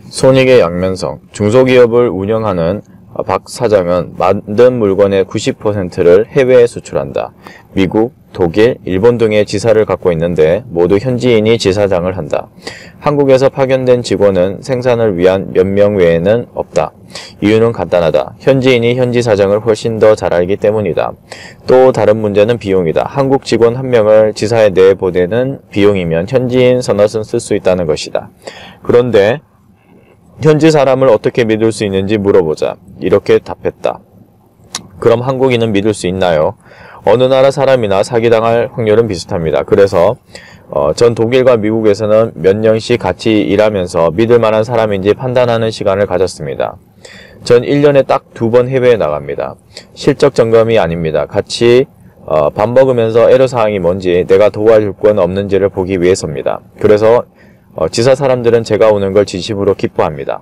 손익의 양면성. 중소기업을 운영하는 박 사장은 만든 물건의 90%를 해외에 수출한다. 미국, 독일, 일본 등의 지사를 갖고 있는데 모두 현지인이 지사장을 한다. 한국에서 파견된 직원은 생산을 위한 몇 명 외에는 없다. 이유는 간단하다. 현지인이 현지 사정을 훨씬 더 잘 알기 때문이다. 또 다른 문제는 비용이다. 한국 직원 한 명을 지사에 내보내는 비용이면 현지인 서너슨 쓸 수 있다는 것이다. 그런데 현지 사람을 어떻게 믿을 수 있는지 물어보자. 이렇게 답했다. 그럼 한국인은 믿을 수 있나요? 어느 나라 사람이나 사기당할 확률은 비슷합니다. 그래서 전 독일과 미국에서는 몇 년씩 같이 일하면서 믿을 만한 사람인지 판단하는 시간을 가졌습니다. 전 1년에 딱 2번 해외에 나갑니다. 실적 점검이 아닙니다. 같이 밥 먹으면서 애로사항이 뭔지 내가 도와줄 건 없는지를 보기 위해서입니다. 그래서 지사 사람들은 제가 오는 걸 진심으로 기뻐합니다.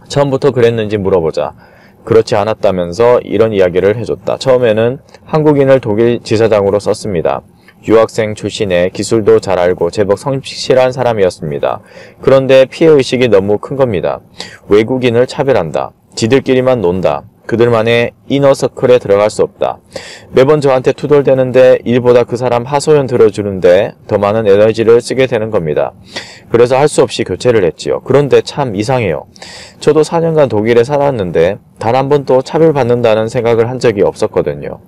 처음부터 그랬는지 물어보자. 그렇지 않았다면서 이런 이야기를 해줬다. 처음에는 한국인을 독일 지사장으로 썼습니다. 유학생 출신에 기술도 잘 알고 제법 성실한 사람이었습니다. 그런데 피해의식이 너무 큰 겁니다. 외국인을 차별한다. 지들끼리만 논다. 그들만의 이너서클에 들어갈 수 없다. 매번 저한테 투덜대는데 일보다 그 사람 하소연 들어주는데 더 많은 에너지를 쓰게 되는 겁니다. 그래서 할 수 없이 교체를 했지요. 그런데 참 이상해요. 저도 4년간 독일에 살았는데 단 한 번도 차별받는다는 생각을 한 적이 없었거든요.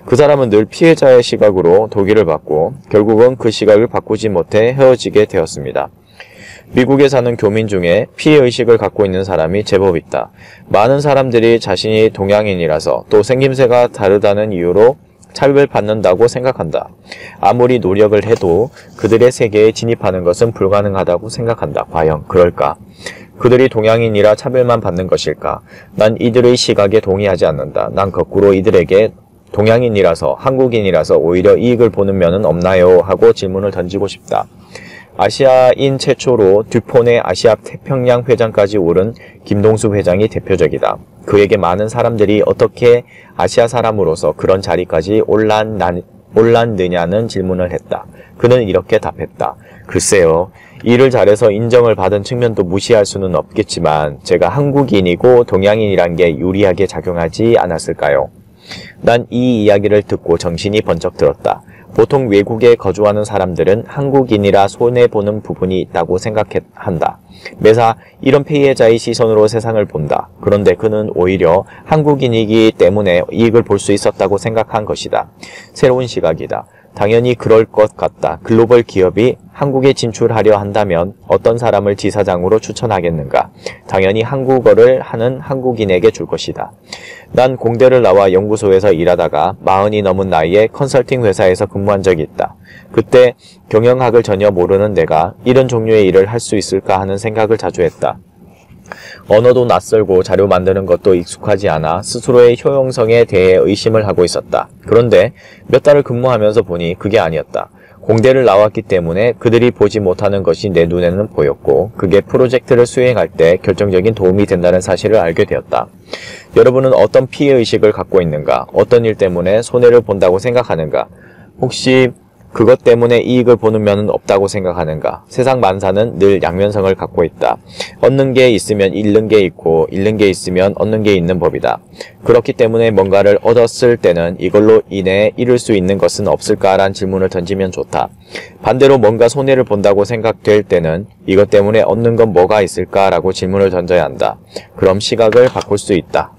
그 사람은 늘 피해자의 시각으로 독일을 봤고 결국은 그 시각을 바꾸지 못해 헤어지게 되었습니다. 미국에 사는 교민 중에 피해의식을 갖고 있는 사람이 제법 있다. 많은 사람들이 자신이 동양인이라서 또 생김새가 다르다는 이유로 차별받는다고 생각한다. 아무리 노력을 해도 그들의 세계에 진입하는 것은 불가능하다고 생각한다. 과연 그럴까? 그들이 동양인이라 차별만 받는 것일까? 난 이들의 시각에 동의하지 않는다. 난 거꾸로 이들에게 동양인이라서 한국인이라서 오히려 이익을 보는 면은 없나요? 하고 질문을 던지고 싶다. 아시아인 최초로 듀폰의 아시아 태평양 회장까지 오른 김동수 회장이 대표적이다. 그에게 많은 사람들이 어떻게 아시아 사람으로서 그런 자리까지 올랐느냐는 질문을 했다. 그는 이렇게 답했다. 글쎄요. 일을 잘해서 인정을 받은 측면도 무시할 수는 없겠지만 제가 한국인이고 동양인이란 게 유리하게 작용하지 않았을까요? 난 이 이야기를 듣고 정신이 번쩍 들었다. 보통 외국에 거주하는 사람들은 한국인이라 손해보는 부분이 있다고 생각한다. 매사 이런 피해자의 시선으로 세상을 본다. 그런데 그는 오히려 한국인이기 때문에 이익을 볼 수 있었다고 생각한 것이다. 새로운 시각이다. 당연히 그럴 것 같다. 글로벌 기업이 한국에 진출하려 한다면 어떤 사람을 지사장으로 추천하겠는가? 당연히 한국어를 하는 한국인에게 줄 것이다. 난 공대를 나와 연구소에서 일하다가 40이 넘은 나이에 컨설팅 회사에서 근무한 적이 있다. 그때 경영학을 전혀 모르는 내가 이런 종류의 일을 할 수 있을까 하는 생각을 자주 했다. 언어도 낯설고 자료 만드는 것도 익숙하지 않아 스스로의 효용성에 대해 의심을 하고 있었다. 그런데 몇 달을 근무하면서 보니 그게 아니었다. 공대를 나왔기 때문에 그들이 보지 못하는 것이 내 눈에는 보였고 그게 프로젝트를 수행할 때 결정적인 도움이 된다는 사실을 알게 되었다. 여러분은 어떤 피해의식을 갖고 있는가? 어떤 일 때문에 손해를 본다고 생각하는가? 혹시 그것 때문에 이익을 보는 면은 없다고 생각하는가? 세상 만사는 늘 양면성을 갖고 있다. 얻는 게 있으면 잃는 게 있고 잃는 게 있으면 얻는 게 있는 법이다. 그렇기 때문에 뭔가를 얻었을 때는 이걸로 인해 잃을 수 있는 것은 없을까라는 질문을 던지면 좋다. 반대로 뭔가 손해를 본다고 생각될 때는 이것 때문에 얻는 건 뭐가 있을까라고 질문을 던져야 한다. 그럼 시각을 바꿀 수 있다.